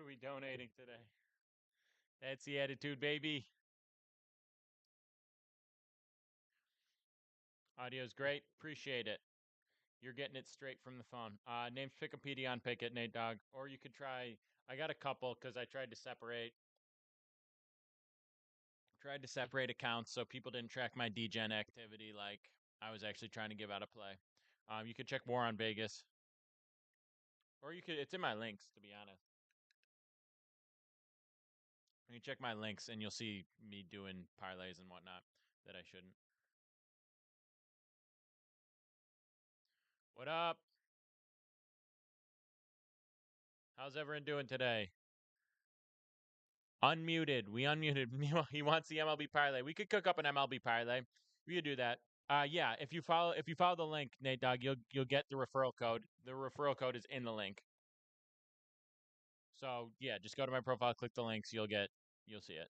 are we donating today? That's the attitude, baby. Audio's great. Appreciate it. You're getting it straight from the phone. Name's Pickopedia on Pickett, Nate Dogg. Or you could try. I got a couple because I tried to separate accounts so people didn't track my DGen activity like I was actually trying to give out a play. You could check War on Vegas, or you could. It's in my links, to be honest. You check my links and you'll see me doing parlays and whatnot that I shouldn't. What up? How's everyone doing today? Unmuted. We unmuted. He wants the MLB parlay. We could cook up an MLB parlay. We could do that. Yeah. If you follow the link, Nate Dogg, you'll get the referral code. The referral code is in the link. So yeah, just go to my profile, click the links. You'll see it.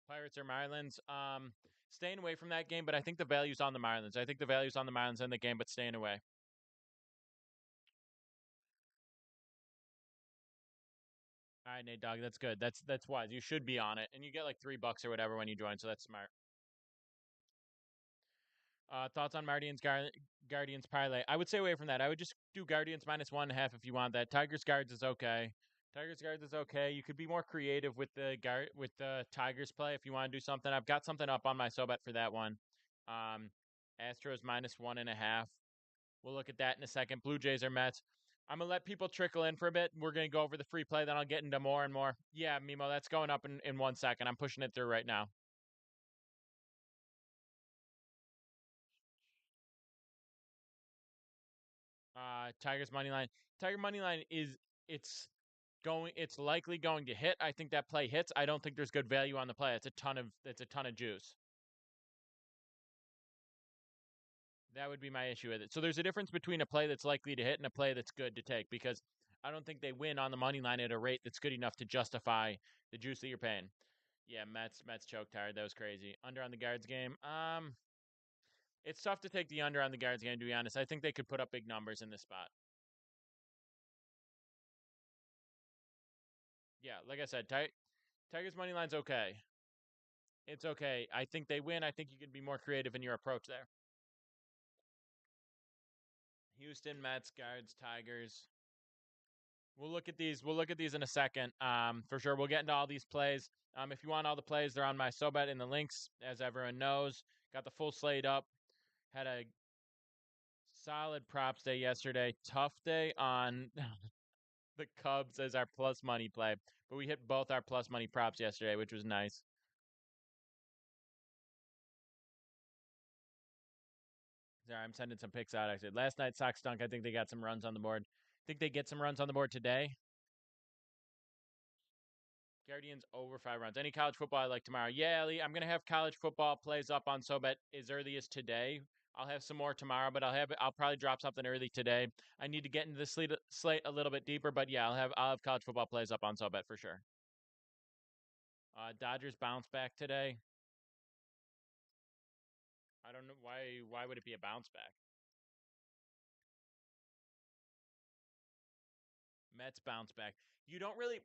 Pirates or Marlins. Staying away from that game, but I think the value's on the Marlins. I think the value's on the Marlins in the game, but staying away. All right, Nate Dogg, that's good. That's wise. You should be on it, and you get like $3 or whatever when you join, so that's smart. Thoughts on Guardians parlay? I would stay away from that. I would just do Guardians -1.5 if you want that. Tigers Guards is okay. Tigers Guards is okay. You could be more creative with the Tigers play if you want to do something. I've got something up on my SoBet for that one. Um, Astros -1.5. We'll look at that in a second. Blue Jays or Mets. I'm gonna let people trickle in for a bit. We're gonna go over the free play, then I'll get into more and more. Yeah, Mimo, that's going up in 1 second. I'm pushing it through right now. Tigers money line. Tiger money line is it's it's likely going to hit. I think that play hits. I don't think there's good value on the play. It's a ton of juice. That would be my issue with it. So there's a difference between a play that's likely to hit and a play that's good to take because I don't think they win on the money line at a rate that's good enough to justify the juice that you're paying. Yeah, Mets choke tired. That was crazy. Under on the Guards game. It's tough to take the under on the Guards game, to be honest. I think they could put up big numbers in this spot. Yeah, like I said, Tigers money line's okay. It's okay. I think they win. I think you can be more creative in your approach there. Houston, Mets, Guards, Tigers. We'll look at these. We'll look at these in a second. For sure. We'll get into all these plays. If you want all the plays, they're on my SoBet in the links, as everyone knows. Got the full slate up. Had a solid props day yesterday. Tough day on the Cubs as our plus money play, but we hit both our plus money props yesterday, which was nice. Sorry, I'm sending some picks out. Actually, last night Sox stunk. I think they got some runs on the board. Think they get some runs on the board today. Guardians over 5 runs. Any college football I like tomorrow? Yeah, Ellie, I'm gonna have college football plays up on SoBet as early as today. I'll have some more tomorrow, but I'll probably drop something early today. I need to get into the slate a little bit deeper, but yeah, I'll have college football plays up on SoBet for sure. Dodgers bounce back today. I don't know why. Why would it be a bounce back? Mets bounce back. You don't really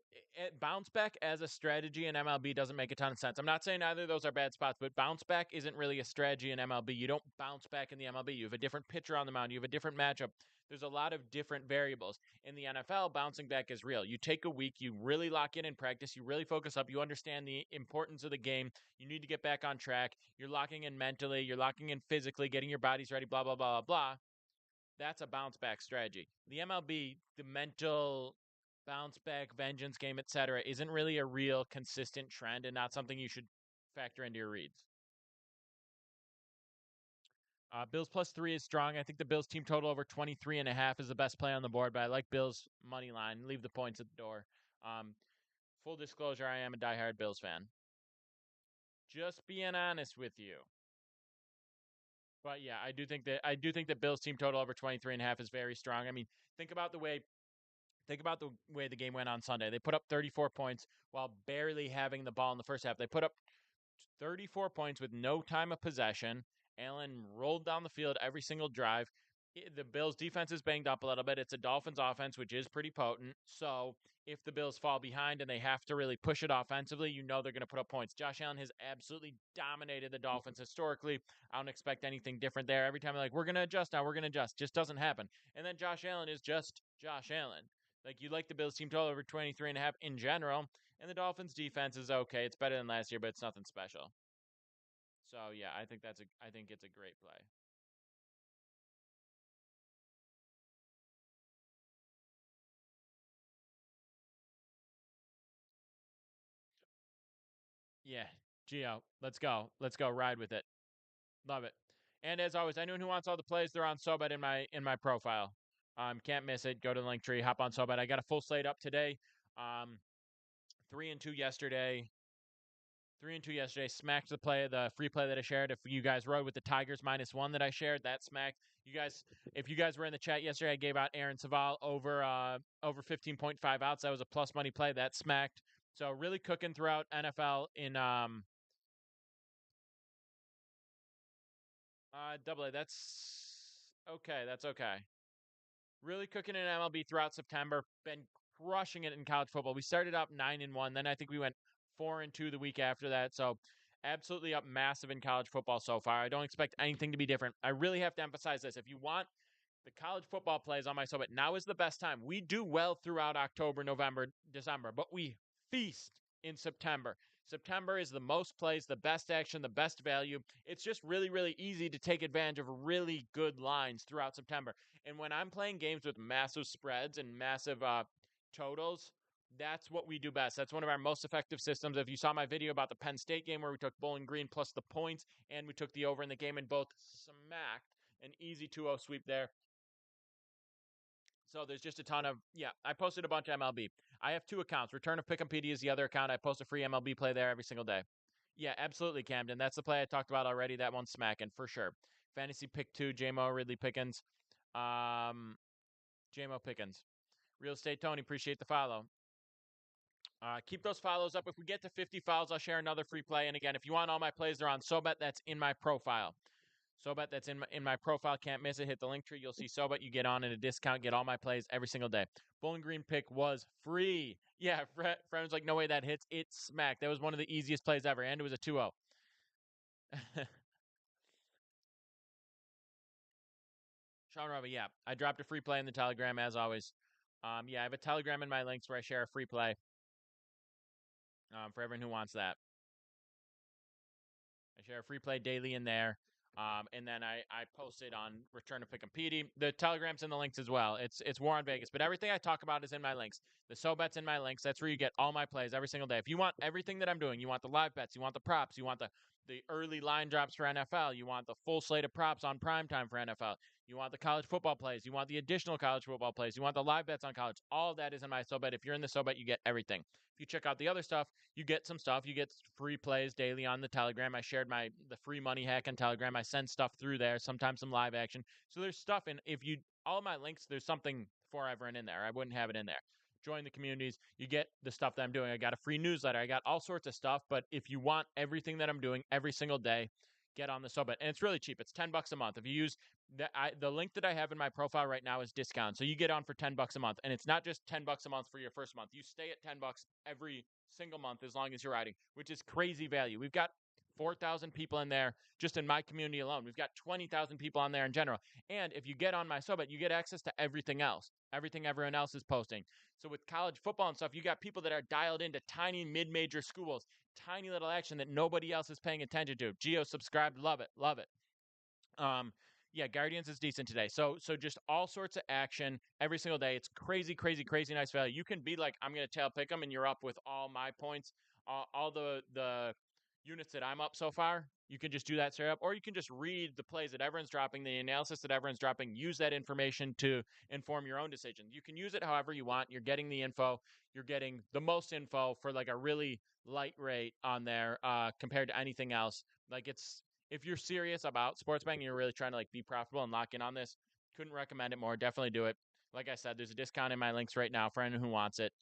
bounce back as a strategy in MLB doesn't make a ton of sense. I'm not saying either of those are bad spots, but bounce back isn't really a strategy in MLB. You don't bounce back in the MLB. You have a different pitcher on the mound. You have a different matchup. There's a lot of different variables. In the NFL, bouncing back is real. You take a week, you really lock in practice, you really focus up, you understand the importance of the game. You need to get back on track. You're locking in mentally, you're locking in physically, getting your bodies ready, blah, blah, blah, blah, blah. That's a bounce back strategy. The MLB, the mental bounce back, vengeance game, etc., isn't really a real consistent trend and not something you should factor into your reads. Bills +3 is strong. I think the Bills team total over 23.5 is the best play on the board, but I like Bills money line. Leave the points at the door. Um, Full disclosure, I am a diehard Bills fan. Just being honest with you. But yeah, I do think that Bills team total over 23.5 is very strong. I mean, think about the way the game went on Sunday. They put up 34 points while barely having the ball in the first half. They put up 34 points with no time of possession. Allen rolled down the field every single drive. The Bills' defense is banged up a little bit. It's a Dolphins offense, which is pretty potent. So if the Bills fall behind and they have to really push it offensively, you know they're going to put up points. Josh Allen has absolutely dominated the Dolphins historically. I don't expect anything different there. Every time they're like, we're going to adjust now, we're going to adjust. Just doesn't happen. And then Josh Allen is just Josh Allen. Like, you like the Bills team total over 23.5 in general. And the Dolphins defense is okay. It's better than last year, but it's nothing special. So yeah, I think it's a great play. Yeah, Geo, let's go. Let's go. Ride with it. Love it. And as always, anyone who wants all the plays, they're on Sobet in my profile. Can't miss it. Go to the link tree, hop on Sobet. I got a full slate up today. Um, 3-2 yesterday. 3-2 yesterday. Smacked the free play that I shared. If you guys rode with the Tigers -1 that I shared, that smacked. You guys, if you guys were in the chat yesterday, I gave out Aaron Saval over 15.5 outs. That was a plus money play. That smacked. So really cooking throughout NFL in double A. That's okay. That's okay. Really cooking in MLB throughout September. Been crushing it in college football. We started up 9-1. Then I think we went 4-2 the week after that. So absolutely up massive in college football so far. I don't expect anything to be different. I really have to emphasize this. If you want the college football plays on my Sobet, now is the best time. We do well throughout October, November, December, but we feast in September. September is the most plays, the best action, the best value. It's just really, really easy to take advantage of really good lines throughout September. And when I'm playing games with massive spreads and massive totals, that's what we do best. That's one of our most effective systems. If you saw my video about the Penn State game where we took Bowling Green plus the points and we took the over in the game and both smacked an easy 2-0 sweep there. So there's just a ton of I posted a bunch of MLB. I have two accounts. Return of Pick'empedia is the other account. I post a free MLB play there every single day. Yeah, absolutely, Camden. That's the play I talked about already. That one's smacking for sure. Fantasy pick 2, JMO Ridley Pickens. JMO Pickens. Real Estate Tony, appreciate the follow. Keep those follows up. If we get to 50 follows, I'll share another free play. And again, if you want all my plays, they're on Sobet. That's in my profile. Sobet, that's in my profile. Can't miss it. Hit the link tree. You'll see Sobet. You get on at a discount. Get all my plays every single day. Bowling Green pick was free. Yeah, friends like, no way that hits. It smacked. That was one of the easiest plays ever, and it was a 2-0. Sean Robbie, yeah. I dropped a free play in the Telegram, as always. Yeah, I have a Telegram in my links where I share a free play for everyone who wants that. I share a free play daily in there. And then I post it on Return to Pick'em The Telegram's in the links as well. It's War on Vegas, but everything I talk about is in my links. The Sobet's in my links. That's where you get all my plays every single day. If you want everything that I'm doing, you want the live bets, you want the props, you want the early line drops for NFL, you want the full slate of props on primetime for NFL, you want the college football plays, you want the additional college football plays, you want the live bets on college. All of that is in my Sobet. If you're in the Sobet, you get everything. If you check out the other stuff, you get some stuff. You get free plays daily on the Telegram. I shared the free money hack on Telegram. I send stuff through there, sometimes some live action. So there's stuff in if you all my links, there's something for everyone in there. I wouldn't have it in there. Join the communities. You get the stuff that I'm doing. I got a free newsletter. I got all sorts of stuff. But if you want everything that I'm doing every single day, get on the Sobet. And it's really cheap. It's $10 a month. If you use the link that I have in my profile right now is discount. So you get on for $10 a month. And it's not just $10 a month for your first month. You stay at $10 every single month as long as you're riding, which is crazy value. We've got 4,000 people in there just in my community alone. We've got 20,000 people on there in general. And if you get on my Sobet, you get access to everything else, everything everyone else is posting. So with college football and stuff, you got people that are dialed into tiny mid-major schools, tiny little action that nobody else is paying attention to. Geo subscribed, love it, love it. Yeah, Guardians is decent today. So just all sorts of action every single day. It's crazy, crazy, crazy nice value. You can be like, I'm gonna tail pick them, and you're up with all my points, all the units that I'm up so far. You can just do that straight up, or you can just read the plays that everyone's dropping, the analysis that everyone's dropping. Use that information to inform your own decisions. You can use it however you want. You're getting the info. You're getting the most info for like a really light rate on there compared to anything else. Like it's if you're serious about sports betting and you're really trying to like be profitable and lock in on this, couldn't recommend it more. Definitely do it. Like I said, there's a discount in my links right now for anyone who wants it.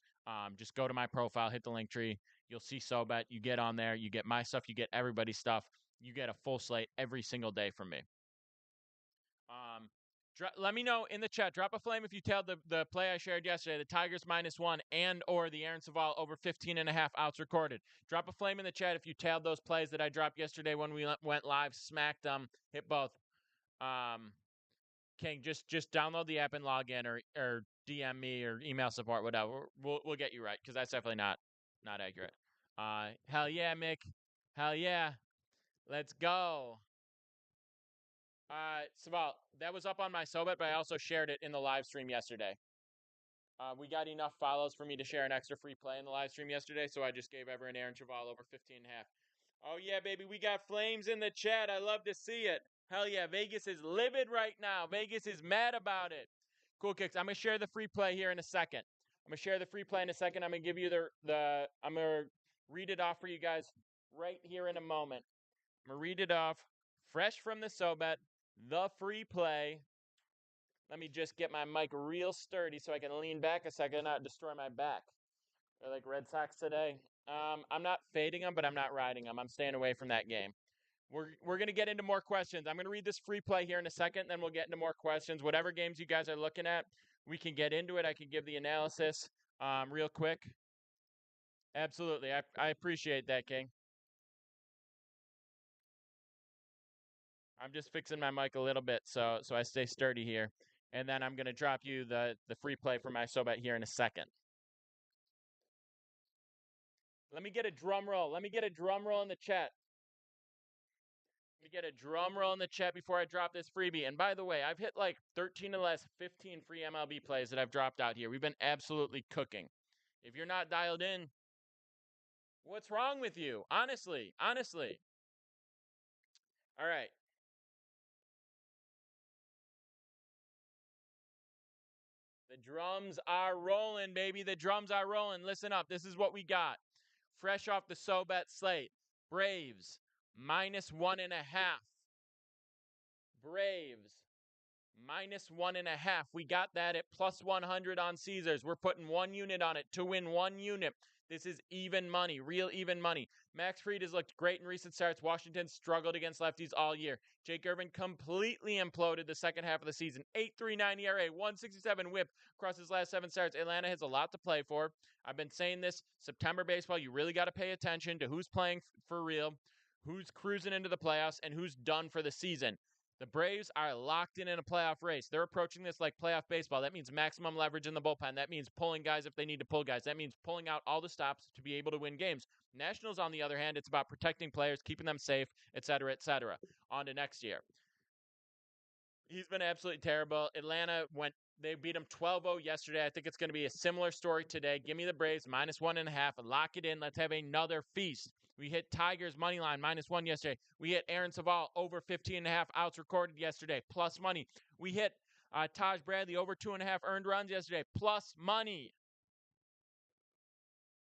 Just go to my profile, hit the link tree. You'll see Sobet. You get on there. You get my stuff. You get everybody's stuff. You get a full slate every single day from me. Let me know in the chat. Drop a flame if you tailed the play I shared yesterday, the Tigers -1 and or the Aaron Saval over 15.5 outs recorded. Drop a flame in the chat if you tailed those plays that I dropped yesterday when we went live, smacked them, hit both. King, just download the app and log in, or DM me or email support, whatever. We'll get you right, because that's definitely not accurate. Hell yeah, Mick. Hell yeah. Let's go. Saval, that was up on my SoBet, but I also shared it in the live stream yesterday. We got enough follows for me to share an extra free play in the live stream yesterday, so I just gave everyone Aaron Chaval over 15.5. Oh yeah, baby, we got flames in the chat. I love to see it. Hell yeah, Vegas is livid right now. Vegas is mad about it. Cool Kicks. I'm gonna share the free play here in a second. I'm gonna share the free play in a second. I'm gonna give you I'm gonna read it off for you guys right here in a moment. I'm gonna read it off, fresh from the SoBet, the free play. Let me just get my mic real sturdy so I can lean back a second and not destroy my back. They're like Red Sox today. I'm not fading them, but I'm not riding them. I'm staying away from that game. We're going to get into more questions. I'm going to read this free play here in a second, then we'll get into more questions. Whatever games you guys are looking at, we can get into it. I can give the analysis real quick. Absolutely. I appreciate that, King. I'm just fixing my mic a little bit so I stay sturdy here. And then I'm going to drop you the free play for my SoBet here in a second. Let me get a drum roll. Let me get a drum roll in the chat. Let me get a drum roll in the chat before I drop this freebie. And by the way, I've hit like 13 of the last 15 free MLB plays that I've dropped out here. We've been absolutely cooking. If you're not dialed in, what's wrong with you? Honestly. All right. The drums are rolling, baby. The drums are rolling. Listen up. This is what we got. Fresh off the SoBet slate. Braves, -1.5. Braves, -1.5. We got that at +100 on Caesars. We're putting 1 unit on it to win 1 unit. This is even money, real even money. Max Fried has looked great in recent starts. Washington struggled against lefties all year. Jake Irvin completely imploded the second half of the season. 8.39 ERA, 167 whip across his last 7 starts. Atlanta has a lot to play for. I've been saying this, September baseball, you really got to pay attention to who's playing for real, who's cruising into the playoffs, and who's done for the season. The Braves are locked in a playoff race. They're approaching this like playoff baseball. That means maximum leverage in the bullpen. That means pulling guys if they need to pull guys. That means pulling out all the stops to be able to win games. Nationals, on the other hand, it's about protecting players, keeping them safe, etc., etc. On to next year. He's been absolutely terrible. Atlanta they beat him 12-0 yesterday. I think it's going to be a similar story today. Give me the Braves -1.5. Lock it in. Let's have another feast. We hit Tigers money line -1 yesterday. We hit Aaron Saval over 15.5 outs recorded yesterday, plus money. We hit Taj Bradley over 2.5 earned runs yesterday, plus money.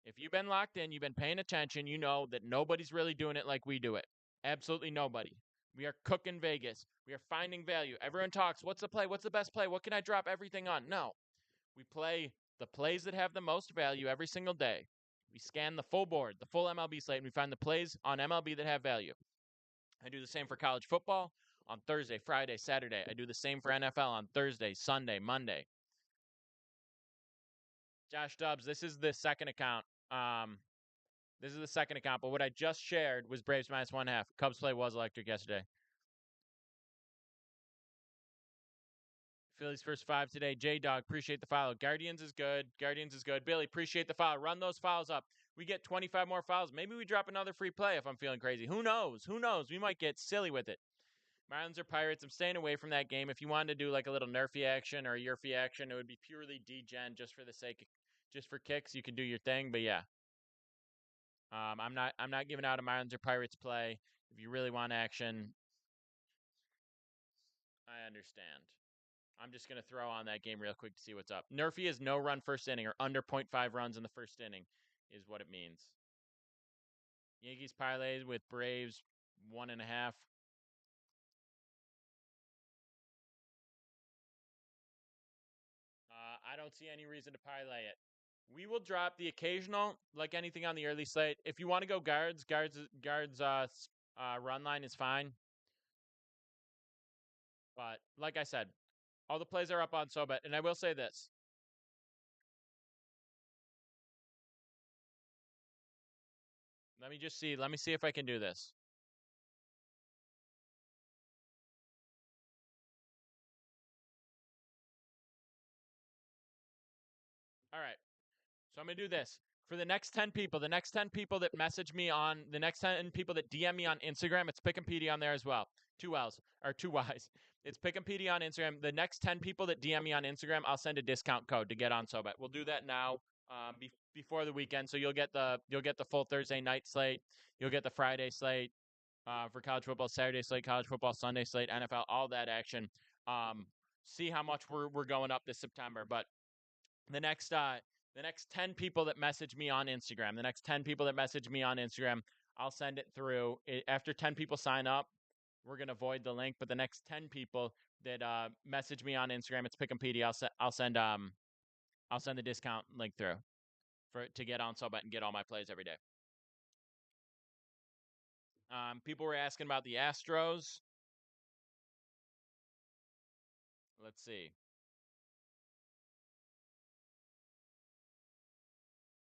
If you've been locked in, you've been paying attention, you know that nobody's really doing it like we do it. Absolutely nobody. We are cooking Vegas. We are finding value. Everyone talks, what's the play? What's the best play? What can I drop everything on? No. We play the plays that have the most value every single day. We scan the full board, the full MLB slate, and we find the plays on MLB that have value. I do the same for college football on Thursday, Friday, Saturday. I do the same for NFL on Thursday, Sunday, Monday. Josh Dubs, this is the second account. This is the second account, but what I just shared was Braves -1.5. Cubs play was electric yesterday. Phillies first 5 today. J-Dog, appreciate the follow. Guardians is good. Billy, appreciate the follow. Run those fouls up. We get 25 more fouls. Maybe we drop another free play if I'm feeling crazy. Who knows? We might get silly with it. Marlins or Pirates, I'm staying away from that game. If you wanted to do like a little nerfy action or a yerfy action, it would be purely degen just for the sake of, just for kicks. You can do your thing, but yeah. I'm not giving out a Marlins or Pirates play. If you really want action, I understand. I'm just going to throw on that game real quick to see what's up. Nerfy is no run first inning or under 0.5 runs in the first inning is what it means. Yankees parlays with Braves 1.5. I don't see any reason to parlay it. We will drop the occasional, like anything on the early slate. If you want to go guards run line is fine. But like I said, All the plays are up on SoBet, and I will say this. Let me just see. Let me see if I can do this. All right. So I'm going to do this. For the next 10 people, the next 10 people that message me on, the next 10 people that DM me on Instagram, it's Pick and PD on there as well. 2 L's, or 2 Y's. It's Pick and PD on Instagram. The next 10 people that DM me on Instagram, I'll send a discount code to get on SoBet. We'll do that now before the weekend. So you'll get the full Thursday night slate. You'll get the Friday slate for college football, Saturday slate, college football, Sunday slate, NFL, all that action. See how much we're going up this September. But the next 10 people that message me on Instagram, I'll send it through. After 10 people sign up, we're going to void the link, but the next 10 people that message me on Instagram, it's Pick and PD. I'll send the discount link through to get on SoBet and get all my plays every day. People were asking about the Astros. Let's see.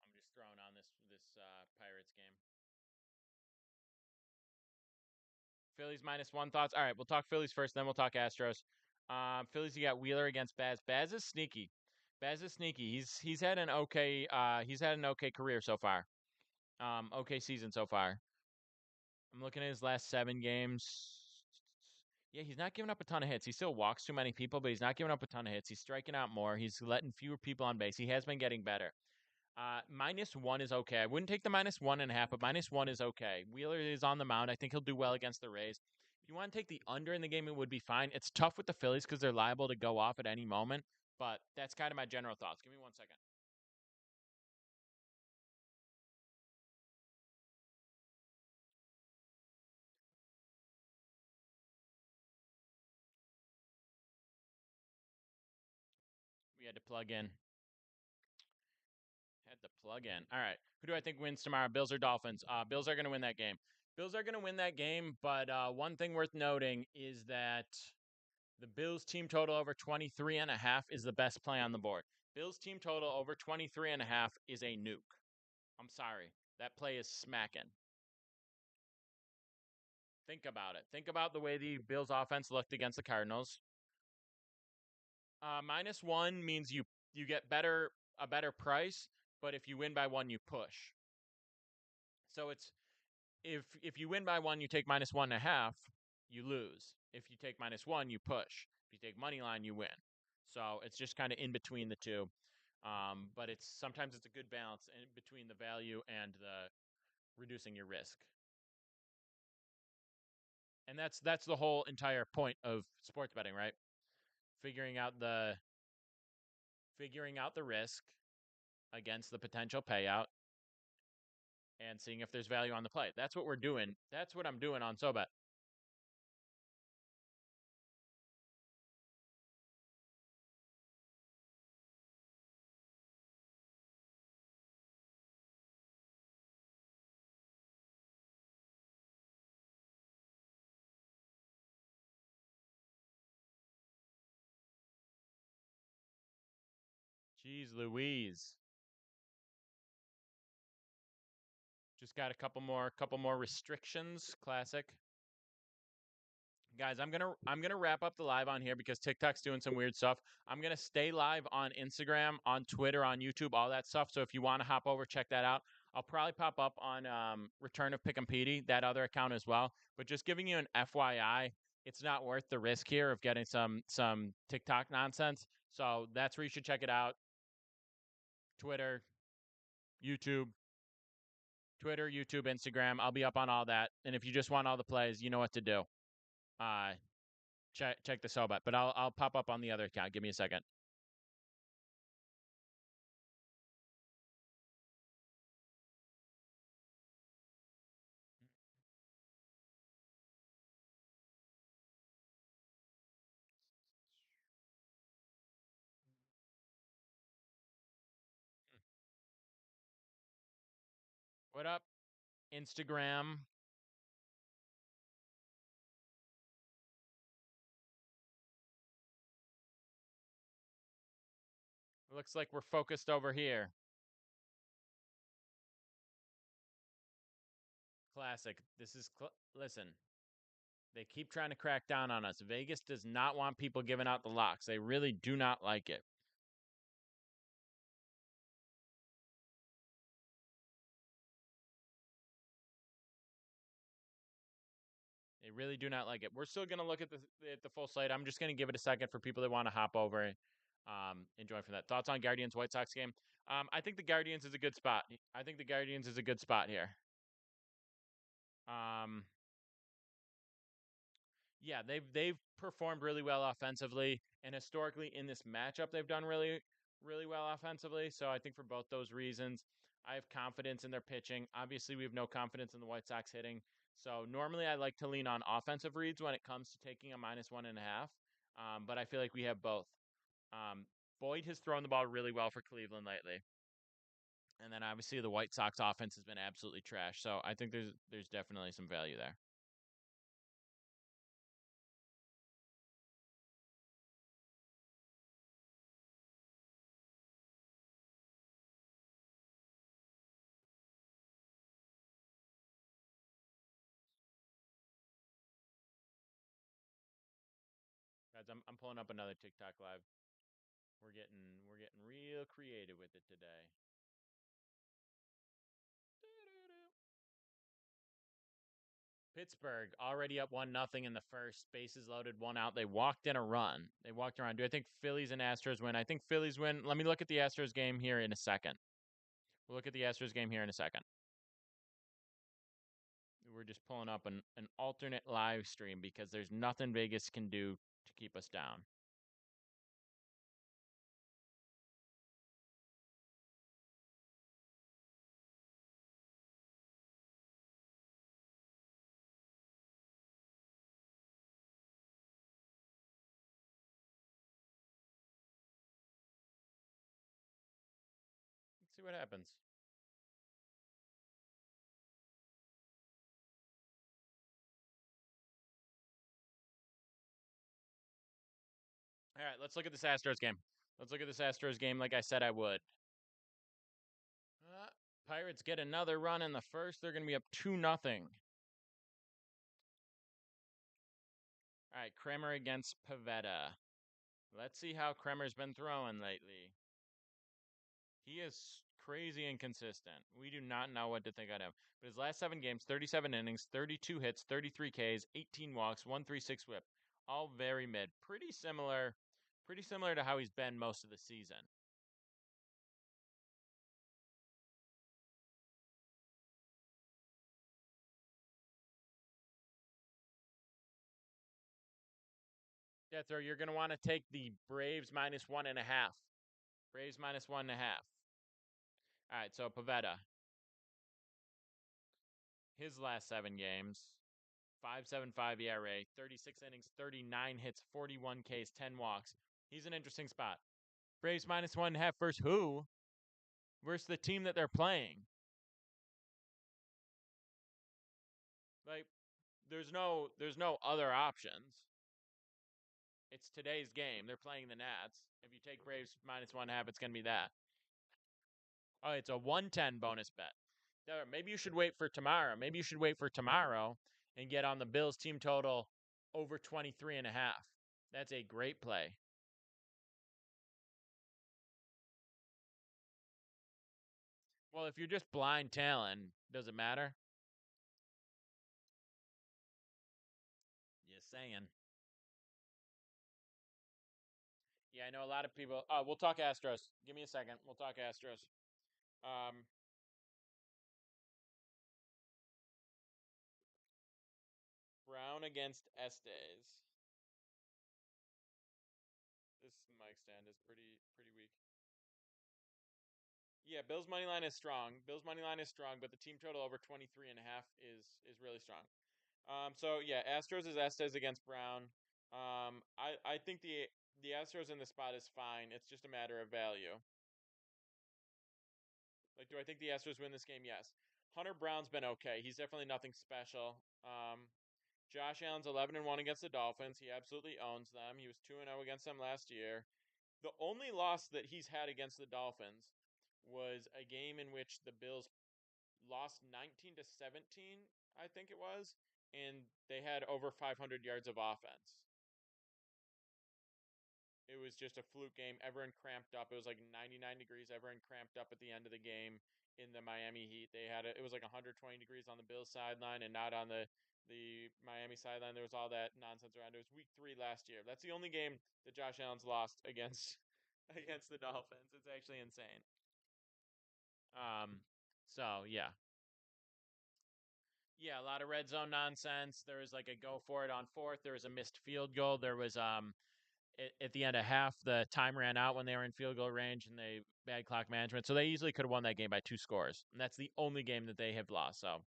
I'm just throwing on this Pirates game. Phillies -1 thoughts. All right, we'll talk Phillies first, then we'll talk Astros. Phillies, you got Wheeler against Baz. Baz is sneaky. He's had an okay career so far. Okay season so far. I'm looking at his last 7 games. Yeah, he's not giving up a ton of hits. He still walks too many people, but he's not giving up a ton of hits. He's striking out more. He's letting fewer people on base. He has been getting better. -1 is okay. I wouldn't take the -1.5, but -1 is okay. Wheeler is on the mound. I think he'll do well against the Rays. If you want to take the under in the game, it would be fine. It's tough with the Phillies because they're liable to go off at any moment, but that's kind of my general thoughts. Give me 1 second. We had to plug in. All right. Who do I think wins tomorrow? Bills or Dolphins? Bills are going to win that game. But one thing worth noting is that the Bills team total over 23.5 is the best play on the board. Bills team total over 23.5 is a nuke. I'm sorry. That play is smacking. Think about it. Think about the way the Bills offense looked against the Cardinals. -1 means you get a better price, but if you win by 1, you push. So it's if you win by 1, you take -1.5, you lose. If you take -1, you push. If you take money line, you win. So it's just kind of in between the two. But sometimes it's a good balance in between the value and the reducing your risk. And that's the whole entire point of sports betting, right? Figuring out the risk against the potential payout and seeing if there's value on the play. That's what we're doing. That's what I'm doing on SoBet. Jeez Louise. Just got a couple more restrictions. Classic. Guys, I'm gonna wrap up the live on here because TikTok's doing some weird stuff. I'm gonna stay live on Instagram, on Twitter, on YouTube, all that stuff. So if you want to hop over, check that out. I'll probably pop up on Return of Pick and Petey, that other account as well. But just giving you an FYI, it's not worth the risk here of getting some TikTok nonsense. So that's where you should check it out. Twitter, YouTube, Instagram. I'll be up on all that. And if you just want all the plays, you know what to do. Check the SoBet, but I'll pop up on the other account. Give me a second. What up, Instagram? Looks like we're focused over here. Classic. This is listen. They keep trying to crack down on us. Vegas does not want people giving out the locks. They really do not like it. They really do not like it. We're still going to look at the full slate. I'm just going to give it a second for people that want to hop over and enjoy from that. Thoughts on Guardians White Sox game? I think the Guardians is a good spot. I think the Guardians is a good spot here. Um, yeah, they've performed really well offensively, and historically in this matchup, they've done really well offensively. So I think for both those reasons, I have confidence in their pitching. Obviously, we have no confidence in the White Sox hitting. So normally, I like to lean on offensive reads when it comes to taking a -1.5. But I feel like we have both. Um, Boyd has thrown the ball really well for Cleveland lately, and then obviously the White Sox offense has been absolutely trash. So I think there's definitely some value there. Guys, I'm pulling up another TikTok live. We're getting real creative with it today. Pittsburgh already up 1-0 in the first. Bases loaded, one out. They walked in a run. They walked around. Do I think Phillies and Astros win? I think Phillies win. Let me look at the Astros game here in a second. We'll look at the Astros game here in a second. We're just pulling up an alternate live stream because there's nothing Vegas can do to keep us down. Let's see what happens. All right, let's look at this Astros game. Let's look at this Astros game like I said I would. Uh, Pirates get another run in the first. They're going to be up 2-0. All right, Kremer against Pavetta. Let's see how Kremer's been throwing lately. He is crazy inconsistent. We do not know what to think of him. But his last 7 games, 37 innings, 32 hits, 33 Ks, 18 walks, 136 whip. All very mid. Pretty similar to how he's been most of the season. Death Row, you're going to want to take the Braves -1.5. Braves -1.5. All right, so Pavetta. His last 7 games, 5.75 ERA, 36 innings, 39 hits, 41 Ks, 10 walks. He's an interesting spot. Braves -1.5 versus who? Versus the team that they're playing. Like, there's no other options. It's today's game. They're playing the Nats. If you take Braves -1.5, it's gonna be that. Oh, it's a 110 bonus bet. Maybe you should wait for tomorrow. Maybe you should wait for tomorrow and get on the Bills team total over 23.5. That's a great play. Well, if you're just blind tailing, does it matter? Just saying. Yeah, I know a lot of people. Oh, we'll talk Astros. Give me a second. We'll talk Astros. Um, Brown against Estes. This mic stand is pretty weak. Yeah, Bills money line is strong. Bills money line is strong, but the team total over 23.5 is really strong. So yeah, Astros is Estes against Brown. I think the Astros in the spot is fine. It's just a matter of value. Like, do I think the Astros win this game? Yes. Hunter Brown's been okay. He's definitely nothing special. Josh Allen's 11-1 against the Dolphins. He absolutely owns them. He was 2-0 against them last year. The only loss that he's had against the Dolphins was a game in which the Bills lost 19-17, I think it was, and they had over 500 yards of offense. It was just a fluke game. Everyone cramped up. It was like 99 degrees. Everyone cramped up at the end of the game in the Miami Heat. It was like 120 degrees on the Bills sideline and not on the Miami sideline. There was all that nonsense around. It was week 3 last year. That's the only game that Josh Allen's lost against against the Dolphins. It's actually insane. So yeah. Yeah, a lot of red zone nonsense. There was like a go for it on fourth. There was a missed field goal. There was at the end of half, the time ran out when they were in field goal range, and they bad clock management. So they easily could have won that game by 2 scores, and that's the only game that they have lost. So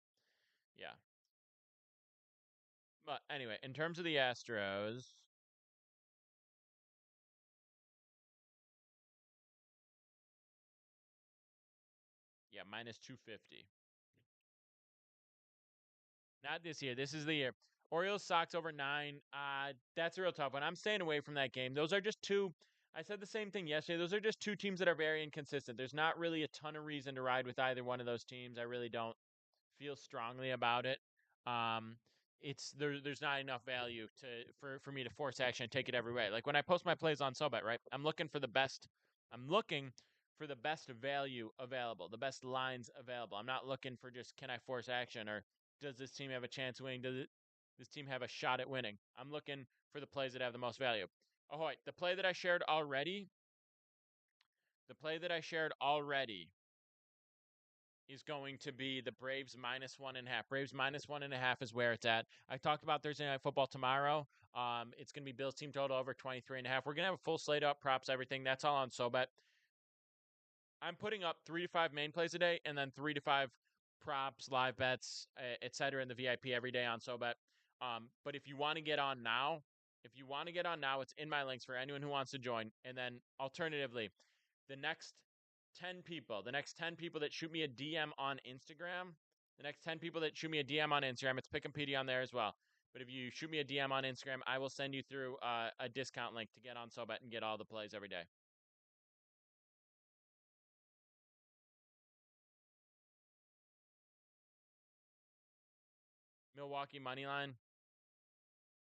yeah. But anyway, in terms of the Astros, yeah, minus 250. Not this year. This is the year. Orioles Sox over 9. That's a real tough one. I'm staying away from that game. Those are just two. I said the same thing yesterday. Those are just two teams that are very inconsistent. There's not really a ton of reason to ride with either one of those teams. I really don't feel strongly about it. Um, there's not enough value for me to force action and take it every way. Like when I post my plays on SoBet, right? I'm looking for the best. I'm looking for the best value available, the best lines available. I'm not looking for just can I force action or does this team have a chance of winning? This team have a shot at winning? I'm looking for the plays that have the most value. Oh, wait, the play that I shared already. The play that I shared already is going to be the Braves minus 1.5. Braves minus 1.5 is where it's at. I talked about Thursday Night Football tomorrow. It's going to be Bills team total over 23.5. We're going to have a full slate up, props, everything. That's all on SoBet. I'm putting up 3 to 5 main plays a day and then 3 to 5 props, live bets, etc. in the VIP every day on SoBet. But if you want to get on now, it's in my links for anyone who wants to join. And then alternatively, the next 10 people, that shoot me a DM on Instagram, it's Pick'em on there as well. But if you shoot me a DM on Instagram, I will send you through a discount link to get on SoBet and get all the plays every day. Milwaukee money line.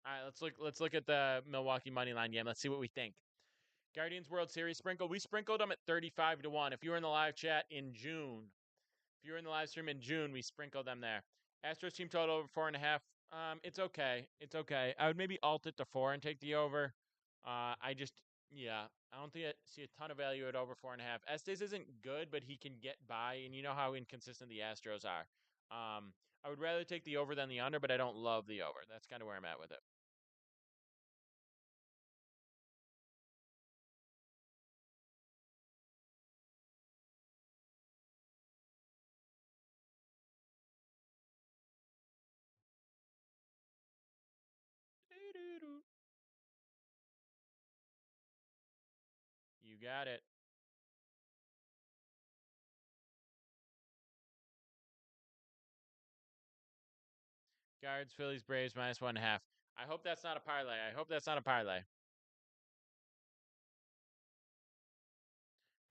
All right, let's look at the Milwaukee money line game. Let's see what we think. Guardians World Series sprinkle. We sprinkled them at 35 to 1. If you were in the live chat in June, if you were in the live stream in June, we sprinkled them there. Astros team total over 4.5. It's okay. It's okay. I would maybe alt it to 4 and take the over. Yeah, I don't think I see a ton of value at over 4.5. Estes isn't good, but he can get by, and you know how inconsistent the Astros are. I would rather take the over than the under, but I don't love the over. That's kind of where I'm at with it. You got it. Guards, Phillies, Braves minus 1.5. I hope that's not a parlay.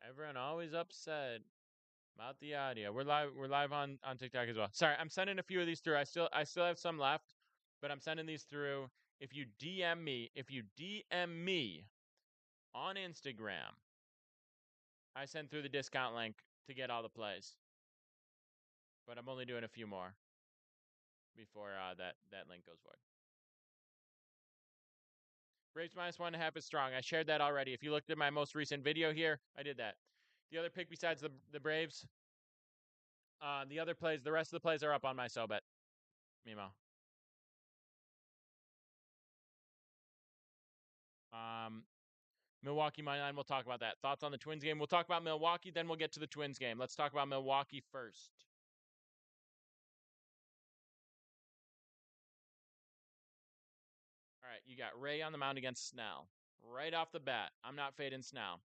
Everyone always upset about the audio. We're live on TikTok as well. Sorry, I'm sending a few of these through. I still have some left, but I'm sending these through. If you DM me on Instagram, I send through the discount link to get all the plays. But I'm only doing a few more before that link goes void. Braves minus 1.5 is strong. I shared that already. If you looked at my most recent video here, I did that. The other pick besides the Braves, the rest of the plays are up on my SoBet. Mimo. Um, Milwaukee money line. We'll talk about that. Thoughts on the Twins game? We'll talk about Milwaukee, then we'll get to the Twins game. Let's talk about Milwaukee first. All right, you got Ray on the mound against Snell. Right off the bat, I'm not fading Snell.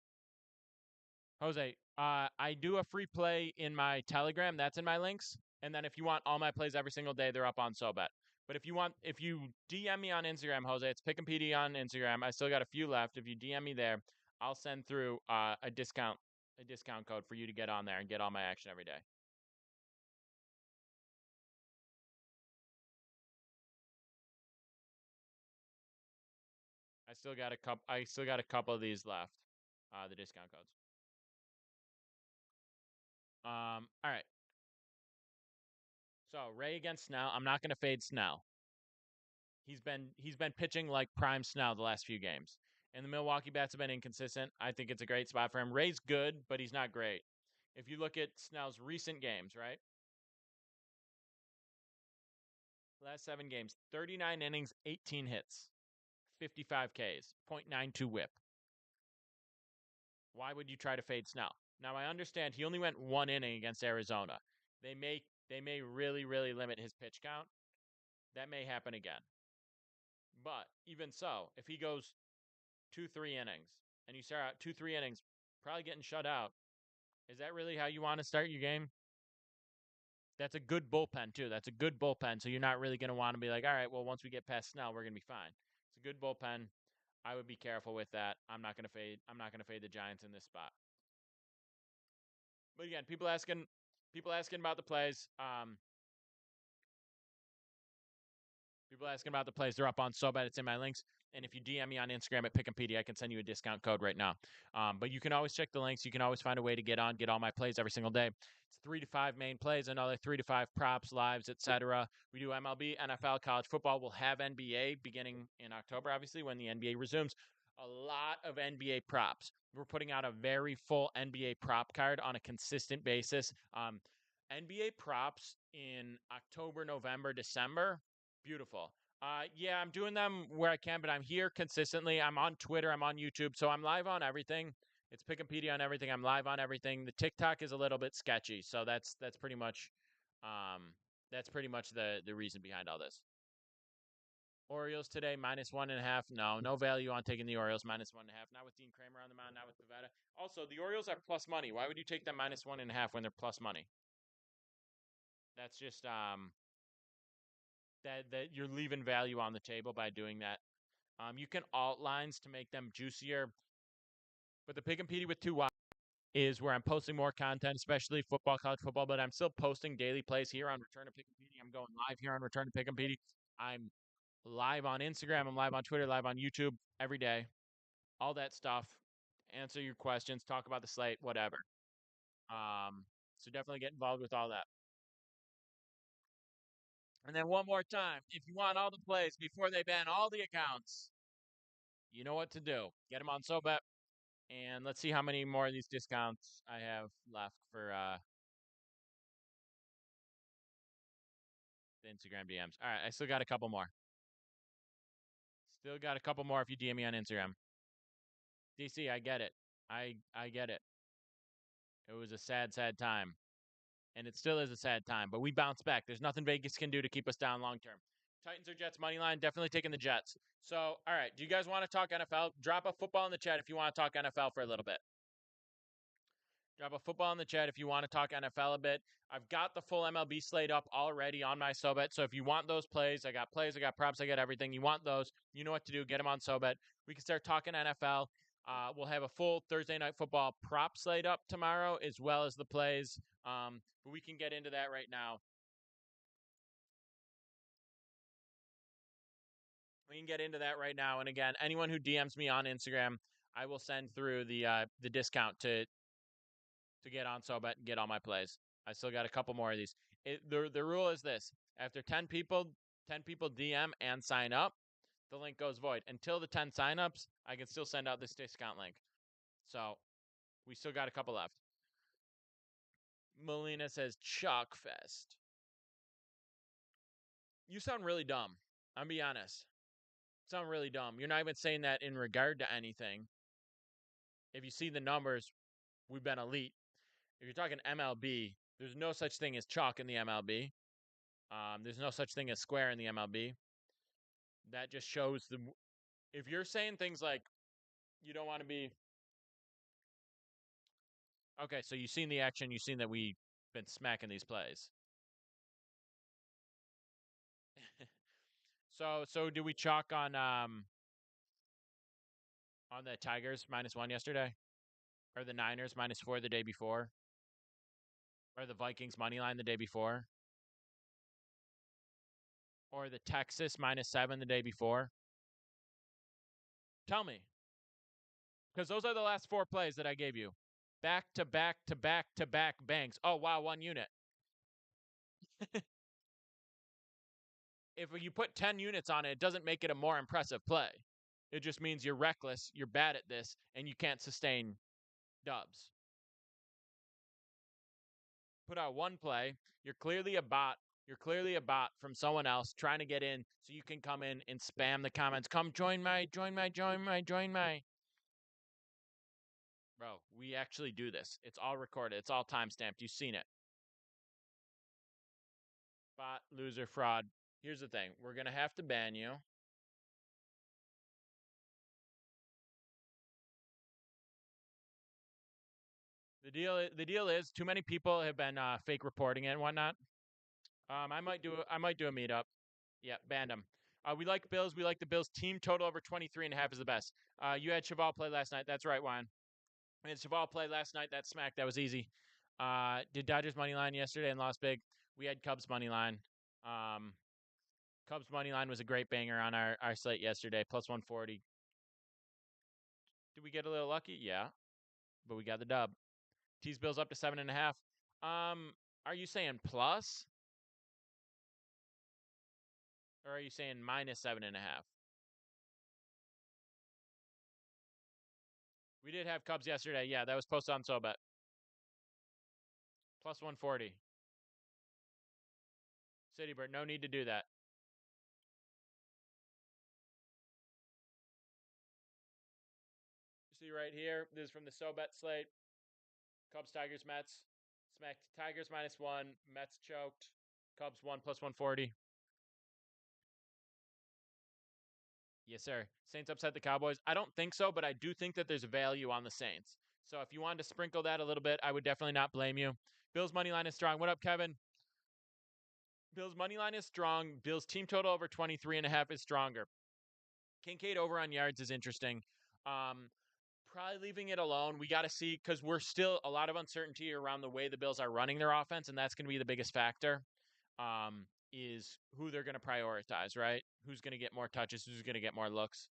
Jose, I do a free play in my Telegram. That's in my links. And then if you want all my plays every single day, they're up on SoBet. But if you DM me on Instagram, Jose, it's Pick'em PD on Instagram. I still got a few left. If you DM me there, I'll send through a discount code for you to get on there and get all my action every day. I still got a couple of these left. The discount codes. All right. So Ray against Snell. I'm not going to fade Snell. He's been pitching like prime Snell the last few games. And the Milwaukee bats have been inconsistent. I think it's a great spot for him. Ray's good, but he's not great. If you look at Snell's recent games, right? Last 7 games, 39 innings, 18 hits, 55 Ks, .92 whip. Why would you try to fade Snell? Now I understand he only went 1 inning against Arizona. They may really limit his pitch count. That may happen again. But even so, if he goes 2-3 innings and you start out 2-3 innings, probably getting shut out, is that really how you want to start your game? That's a good bullpen too. That's a good bullpen. So you're not really going to want to be like, all right, well, once we get past Snell, we're going to be fine. It's a good bullpen. I would be careful with that. I'm not going to fade the Giants in this spot. But again, people asking about the plays. People asking about the plays. They're up on SoBet. It's in my links. And if you DM me on Instagram at Pick'emPD, I can send you a discount code right now. But you can always check the links. You can always find a way to get all my plays every single day. It's 3 to 5 main plays, another 3 to 5 props, lives, etc. We do MLB, NFL, college football. We'll have NBA beginning in October, obviously, when the NBA resumes. A lot of NBA props. We're putting out a very full NBA prop card on a consistent basis. NBA props in October, November, December. Beautiful. Yeah, I'm doing them where I can, but I'm here consistently. I'm on Twitter, I'm on YouTube, so I'm live on everything. It's Pick'empedia on everything. I'm live on everything. The TikTok is a little bit sketchy, so that's pretty much the reason behind all this. Orioles today -1.5. No value on taking the Orioles -1.5. Not with Dean Kramer on the mound, not with Pivetta. Also, the Orioles are plus money. Why would you take them -1.5 when they're plus money? That's just that you're leaving value on the table by doing that. You can alt lines to make them juicier, but the Pick'empedia with 2 Y is where I'm posting more content, especially football, college football. But I'm still posting daily plays here on Return to Pick'empedia. I'm going live here on Return to Pick'empedia. I'm live on Instagram. I'm live on Twitter. Live on YouTube every day. All that stuff. Answer your questions. Talk about the slate. Whatever. So definitely get involved with all that. And then one more time, if you want all the plays before they ban all the accounts, you know what to do. Get them on SoBet. And let's see how many more of these discounts I have left for the Instagram DMs. All right, I still got a couple more. Still got a couple more if you DM me on Instagram. DC, I get it. I get it. It was a sad time. And it still is a sad time, but we bounce back. There's nothing Vegas can do to keep us down long term. Titans or Jets money line, definitely taking the Jets. So, all right, do you guys want to talk NFL? Drop a football in the chat if you want to talk NFL for a little bit. Drop a football in the chat if you want to talk NFL a bit. I've got the full MLB slate up already on my SoBet. So if you want those plays, I got props, I got everything. You want those, you know what to do. Get them on SoBet. We can start talking NFL. We'll have a full Thursday night football prop slate up tomorrow, as well as the plays. But we can get into that right now. We can get into that right now. And again, anyone who DMs me on Instagram, I will send through the discount to get on SoBet and get all my plays. I still got a couple more of these. The rule is this: after 10 people DM and sign up, the link goes void. Until the 10 signups, I can still send out this discount link. So we still got a couple left. Melina says Chalk Fest. You sound really dumb. I'm be honest. You sound really dumb. You're not even saying that in regard to anything. If you see the numbers, we've been elite. If you're talking MLB, there's no such thing as chalk in the MLB. There's no such thing as square in the MLB. That just shows the. If you're saying things like you don't want to be. Okay, so you've seen the action. You've seen that we've been smacking these plays. So do we chalk on on the Tigers -1 yesterday, or the Niners -4 the day before, or the Vikings money line the day before, or the Texas -7 the day before? Tell me, because those are the last 4 plays that I gave you. Back to back to back to back banks. Oh wow, 1 unit. If you put 10 units on it, it doesn't make it a more impressive play. It just means you're reckless, you're bad at this, and you can't sustain dubs. Put out 1 play, you're clearly a bot. You're clearly a bot from someone else trying to get in so you can come in and spam the comments. Come join my. Bro, we actually do this. It's all recorded. It's all timestamped. You've seen it. Bot, loser, fraud. Here's the thing. We're going to have to ban you. The deal is too many people have been fake reporting it and whatnot. I might do a meetup. Yeah, banned them. We like Bills. We like the Bills. Team total over 23.5 is the best. You had Cheval play last night. That's right, Juan. We had Cheval play last night. That smack. That was easy. Did Dodgers money line yesterday and lost big. We had Cubs money line. Cubs money line was a great banger on our slate yesterday. +140. Did we get a little lucky? Yeah, but we got the dub. Tease Bills up to 7.5. Are you saying plus? Or are you saying -7.5? We did have Cubs yesterday. Yeah, that was posted on SoBet. +140. City Bird, no need to do that. You see right here, this is from the SoBet slate. Cubs, Tigers, Mets. Smacked Tigers -1. Mets choked. Cubs won +140. Yes, sir. Saints upset the Cowboys. I don't think so, but I do think that there's value on the Saints. So if you wanted to sprinkle that a little bit, I would definitely not blame you. Bills money line is strong. What up, Kevin? Bills money line is strong. Bills team total over 23.5 is stronger. Kincaid over on yards is interesting. Probably leaving it alone. We got to see because we're still a lot of uncertainty around the way the Bills are running their offense, and that's going to be the biggest factor. Is who they're going to prioritize, right? Who's going to get more touches? Who's going to get more looks?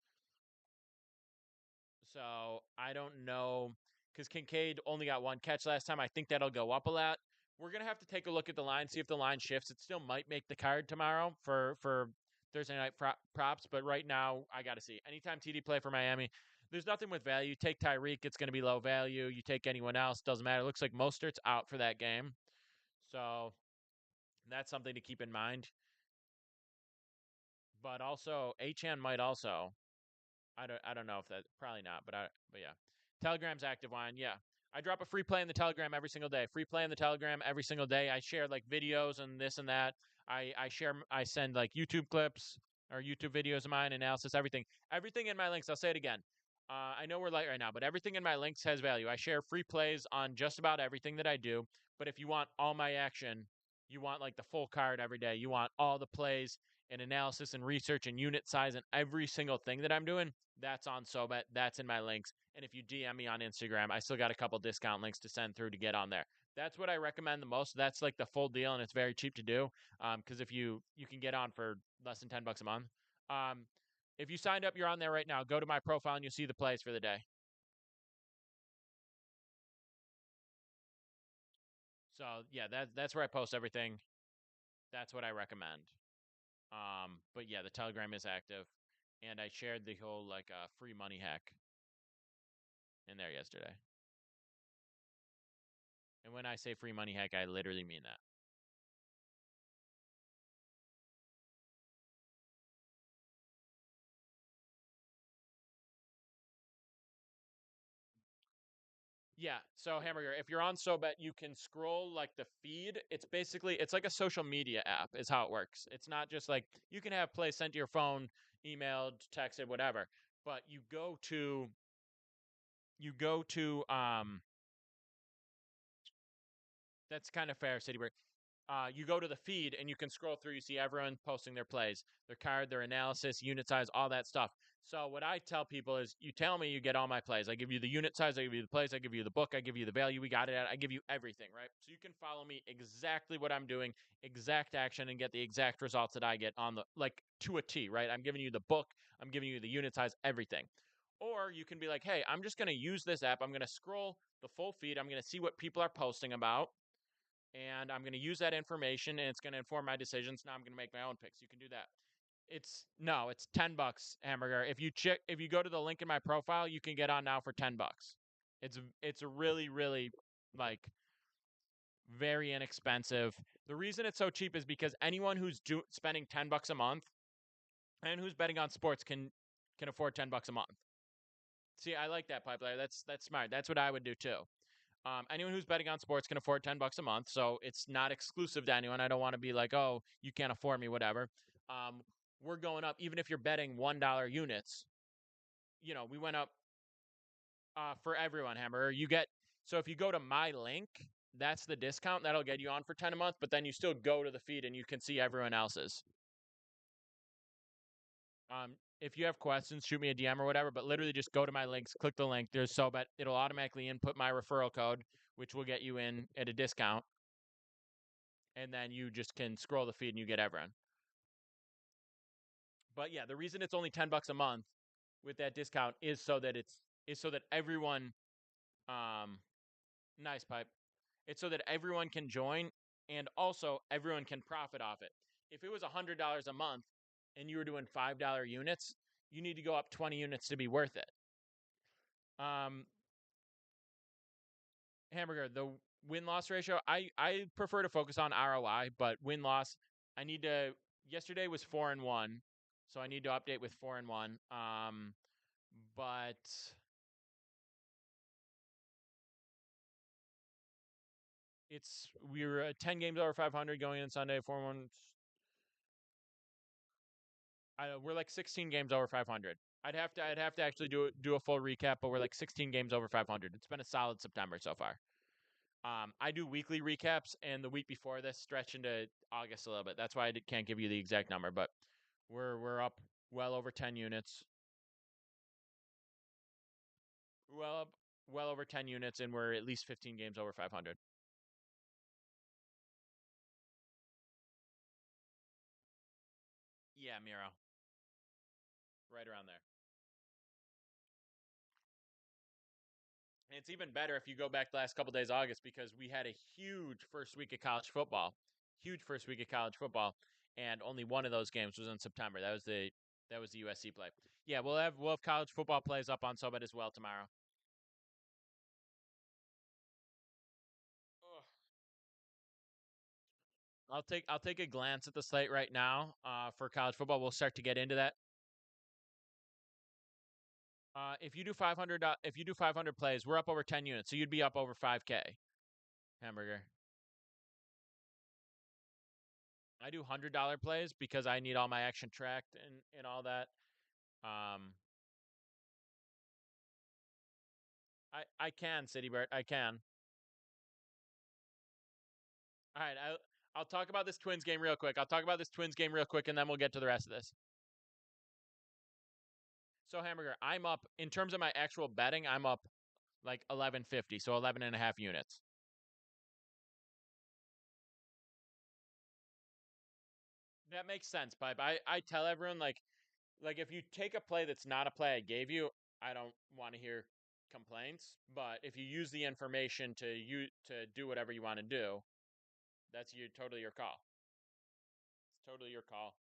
So I don't know because Kincaid only got 1 catch last time. I think that'll go up a lot. We're gonna have to take a look at the line, see if the line shifts. It still might make the card tomorrow for Thursday night props, but right now I got to see. Anytime TD play for Miami, there's nothing with value. You take Tyreek, it's going to be low value. You take anyone else, doesn't matter. It looks like Mostert's out for that game, so that's something to keep in mind. But also, Achane might also. I don't know if that probably not, but yeah. Telegram's active line, yeah. I drop a free play in the Telegram every single day. Free play in the Telegram every single day. I share like videos and this and that. I send like YouTube clips or YouTube videos of mine, analysis, everything. Everything in my links. I'll say it again. I know we're light right now, but everything in my links has value. I share free plays on just about everything that I do. But if you want all my action, you want like the full card every day. You want all the plays and analysis and research and unit size and every single thing that I'm doing. That's on SoBet. That's in my links. And if you DM me on Instagram, I still got a couple discount links to send through to get on there. That's what I recommend the most. That's like the full deal, and it's very cheap to do. Because if you can get on for less than $10 a month. If you signed up, you're on there right now. Go to my profile and you'll see the plays for the day. So yeah, that's where I post everything. That's what I recommend. But yeah, the Telegram is active, and I shared the whole like free money hack in there yesterday. And when I say free money hack, I literally mean that. Yeah. So Hamburger, if you're on SoBet, you can scroll like the feed. It's like a social media app is how it works. It's not just like you can have plays sent to your phone, emailed, texted, whatever. But you go to that's kind of fair, City Break. you go to the feed and you can scroll through. You see everyone posting their plays, their card, their analysis, unit size, all that stuff. So what I tell people is, you tell me, you get all my plays. I give you the unit size, I give you the plays, I give you the book, I give you the value we got it at, I give you everything, right? So you can follow me exactly what I'm doing, exact action, and get the exact results that I get on the, like, to a T, right? I'm giving you the book, I'm giving you the unit size, everything. Or you can be like, hey, I'm just going to use this app. I'm going to scroll the full feed. I'm going to see what people are posting about, and I'm going to use that information, and it's going to inform my decisions. Now I'm going to make my own picks. You can do that. It's $10, Hamburger. If you go to the link in my profile, you can get on now for $10. It's a really, really, like, very inexpensive. The reason it's so cheap is because anyone who's spending $10 a month and who's betting on sports can afford $10 a month. See, I like that, Pipeline. That's smart. That's what I would do too. Anyone who's betting on sports can afford $10 a month, so it's not exclusive to anyone. I don't want to be like, oh, you can't afford me, whatever. We're going up, even if you're betting $1 units. We went up for everyone, Hammer. So if you go to my link, that's the discount that'll get you on for 10 a month. But then you still go to the feed and you can see everyone else's. If you have questions, shoot me a DM or whatever, but literally just go to my links, click the link. There's SoBet. It'll automatically input my referral code, which will get you in at a discount. And then you just can scroll the feed and you get everyone. But yeah, the reason it's only $10 a month with that discount is so that everyone, nice pipe. It's so that everyone can join, and also everyone can profit off it. If it was $100 a month and you were doing $5 units, you need to go up 20 units to be worth it. Hamburger, the win-loss ratio, I prefer to focus on ROI, but win-loss, yesterday was 4-1, so I need to update with 4-1. But we were 10 games over 500 going in Sunday, 4-1. We're like 16 games over 500. I'd have to actually do a full recap, but we're like 16 games over 500. It's been a solid September so far. I do weekly recaps, and the week before this stretch into August a little bit. That's why I can't give you the exact number, but we're up well over 10 units. Well over 10 units, and we're at least 15 games over 500. Yeah, Miro. Right around there. And it's even better if you go back the last couple days of August, because we had a huge first week of college football. Huge first week of college football, and only one of those games was in September. That was the USC play. Yeah, we'll have college football plays up on SoBet as well tomorrow. Ugh. I'll take a glance at the slate right now for college football. We'll start to get into that. If you do 500 plays, we're up over 10 units, so you'd be up over 5K. Hamburger. I do $100 plays because I need all my action tracked and all that. I can, Citybird. I can. All right. I'll talk about this Twins game real quick. And then we'll get to the rest of this. So, Hamburger, I'm up in terms of my actual betting. I'm up like 1150, so 11 and a half units. That makes sense, Pipe. I tell everyone, like if you take a play that's not a play I gave you, I don't want to hear complaints. But if you use the information to do whatever you want to do, that's totally your call. It's totally your call.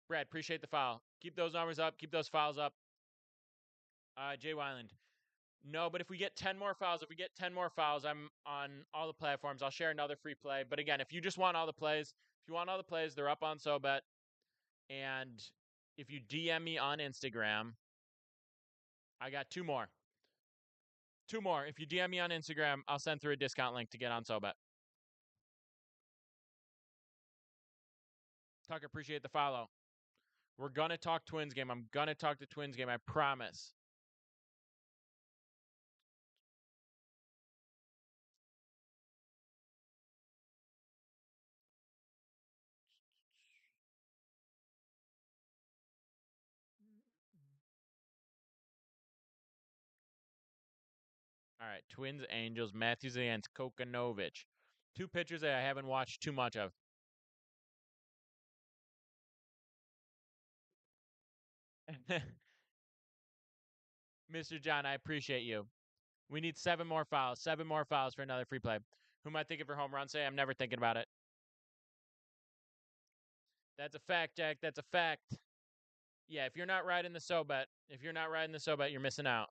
Brad, appreciate the file. Keep those numbers up. Keep those files up. Jay Wyland. No, but if we get 10 more files, I'm on all the platforms. I'll share another free play. But again, if you just want all the plays, they're up on SoBet. And if you DM me on Instagram, I got two more. If you DM me on Instagram, I'll send through a discount link to get on SoBet. Tucker, appreciate the follow. We're going to talk Twins game. I'm going to talk the Twins game. I promise. right, Twins, Angels, Matthews against Kokonovich. Two pitchers that I haven't watched too much of. Mr. John, I appreciate you. We need 7 more fouls. 7 more fouls for another free play. Who am I thinking for home run? Say I'm never thinking about it. That's a fact, Jack. That's a fact. Yeah, if you're not riding the so bet, you're missing out.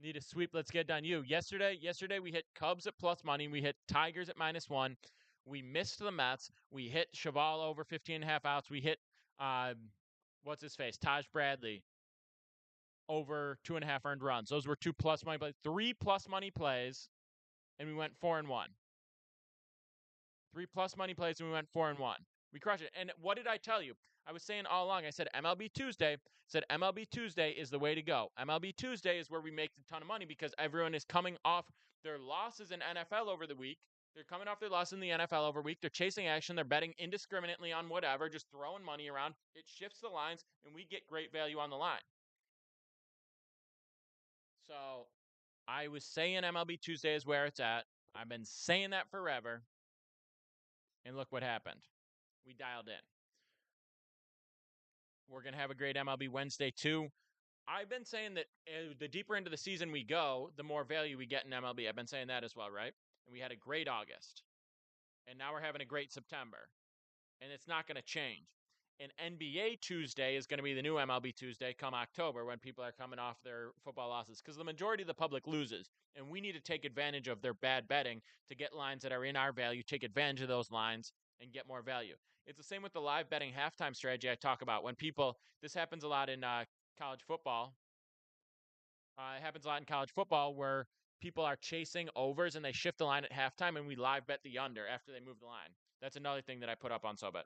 Need a sweep. Let's get done. Yesterday we hit Cubs at plus money. We hit Tigers at -1. We missed the Mets. We hit Cheval over 15.5 outs. We hit what's his face? Taj Bradley over 2.5 earned runs. Those were 2 plus money plays. 3 plus money plays, and we went 4-1. 3 plus money plays, and we went 4-1. We crushed it. And what did I tell you? I was saying all along, I said MLB Tuesday. MLB Tuesday is the way to go. MLB Tuesday is where we make a ton of money because everyone is coming off their losses in NFL over the week. They're coming off their loss in the NFL over week. They're chasing action. They're betting indiscriminately on whatever, just throwing money around. It shifts the lines, and we get great value on the line. So I was saying MLB Tuesday is where it's at. I've been saying that forever. And look what happened. We dialed in. We're going to have a great MLB Wednesday, too. I've been saying that the deeper into the season we go, the more value we get in MLB. I've been saying that as well, right? And we had a great August. And now we're having a great September. And it's not going to change. And NBA Tuesday is going to be the new MLB Tuesday come October when people are coming off their football losses because the majority of the public loses. And we need to take advantage of their bad betting to get lines that are in our value, take advantage of those lines, and get more value. It's the same with the live betting halftime strategy I talk about. When people, this happens a lot in college football. It happens a lot in college football where people are chasing overs and they shift the line at halftime and we live bet the under after they move the line. That's another thing that I put up on SoBet.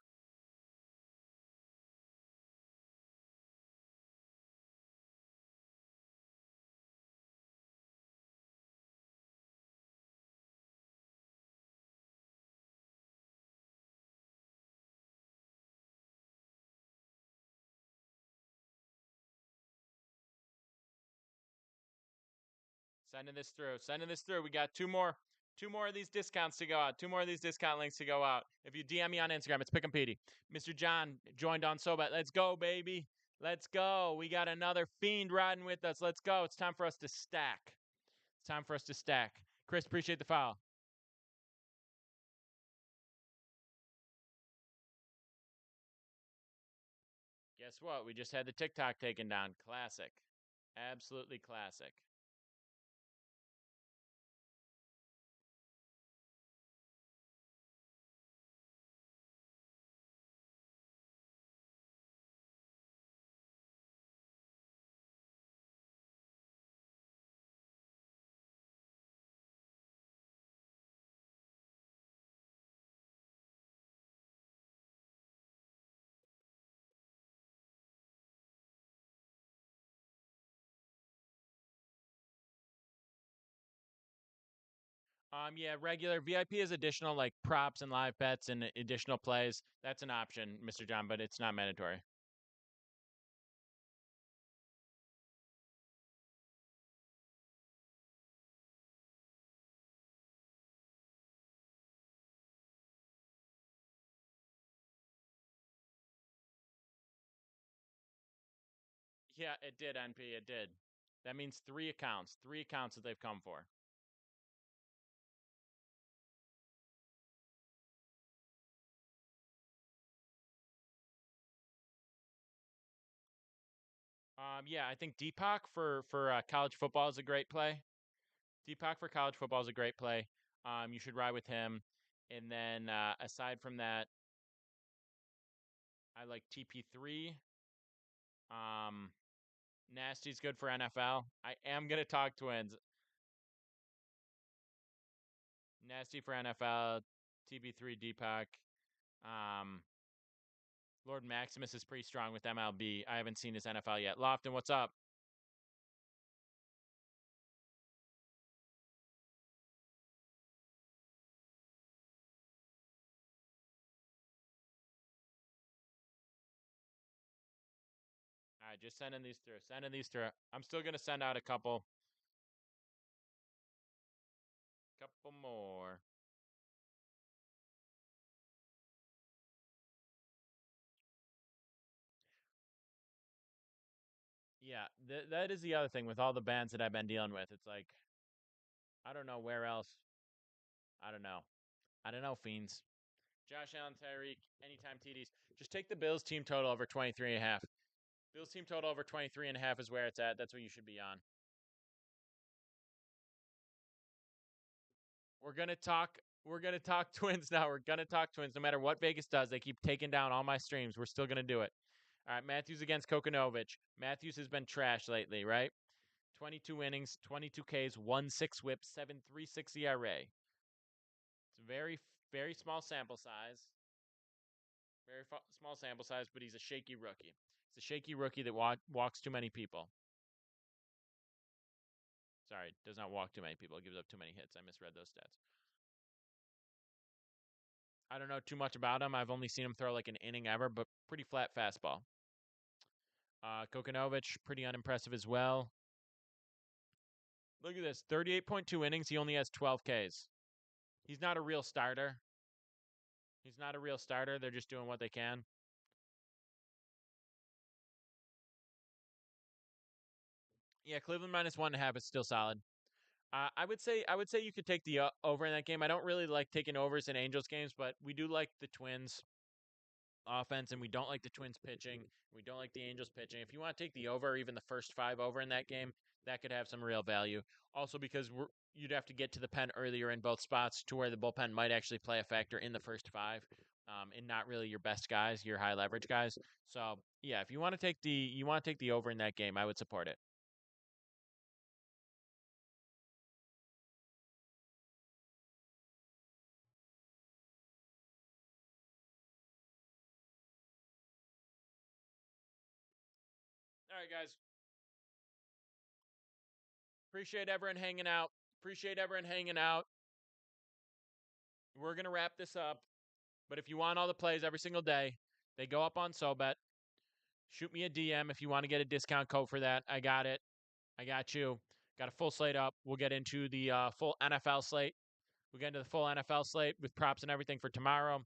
Sending this through. Sending this through. We got two more of these discounts to go out. 2 more of these discount links to go out. If you DM me on Instagram, it's Pick'em Petey. Mr. John joined on SoBet. Let's go, baby. Let's go. We got another fiend riding with us. Let's go. It's time for us to stack. It's time for us to stack. Chris, appreciate the foul. Guess what? We just had the TikTok taken down. Classic. Absolutely classic. Yeah, regular VIP is additional like props and live bets and additional plays. That's an option, Mr. John, but it's not mandatory. Yeah, it did, NP. It did. That means 3 accounts. 3 accounts that they've come for. Yeah, I think Deepak for college football is a great play. Deepak for college football is a great play. You should ride with him. And then aside from that, I like TP3. Um, Nasty's good for NFL. I am gonna talk Twins. Nasty for NFL. TP3 Deepak. Um, Lord Maximus is pretty strong with MLB. I haven't seen his NFL yet. Lofton, what's up? right, just sending these through. Sending these through. I'm still gonna send out a couple more. Yeah, that is the other thing with all the bands that I've been dealing with. It's like I don't know where else. I don't know. I don't know, Fiends. Josh Allen, Tyreek, anytime TDs. Just take the Bills team total over 23.5. Bills team total over 23.5 is where it's at. That's what you should be on. We're gonna talk. We're gonna talk Twins now. We're gonna talk Twins. No matter what Vegas does, they keep taking down all my streams. We're still gonna do it. All right, Matthews against Kokonovich. Matthews has been trash lately, right? 22 innings, 22 Ks, 1-6 whip, 7.36 ERA. It's a very small sample size. Small sample size, but he's a shaky rookie. He's a shaky rookie that walks too many people. Sorry, does not walk too many people. Gives up too many hits. I misread those stats. I don't know too much about him. I've only seen him throw like an inning ever, but pretty flat fastball. Kokonovich, pretty unimpressive as well. Look at this 38.2 innings. He only has 12 Ks. He's not a real starter. He's not a real starter. They're just doing what they can. Yeah, Cleveland minus 1.5 is still solid. I would say you could take the over in that game. I don't really like taking overs in Angels games, but we do like the Twins offense, and we don't like the Twins pitching. We don't like the Angels pitching. If you want to take the over, or even the first 5 over in that game, that could have some real value. Also, because you'd have to get to the pen earlier in both spots to where the bullpen might actually play a factor in the first 5, and not really your best guys, your high leverage guys. So yeah, if you want to take the over in that game, I would support it. All right, guys. Appreciate everyone hanging out. Appreciate everyone hanging out. We're gonna wrap this up. But if you want all the plays every single day, they go up on SoBet. Shoot me a DM if you want to get a discount code for that. I got it. I got you. Got a full slate up. We'll get into the full NFL slate. We'll get into the full NFL slate with props and everything for tomorrow.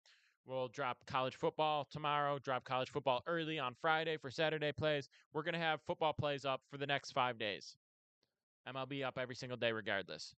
We'll drop college football tomorrow, drop college football early on Friday for Saturday plays. We're going to have football plays up for the next 5 days. MLB up every single day, regardless.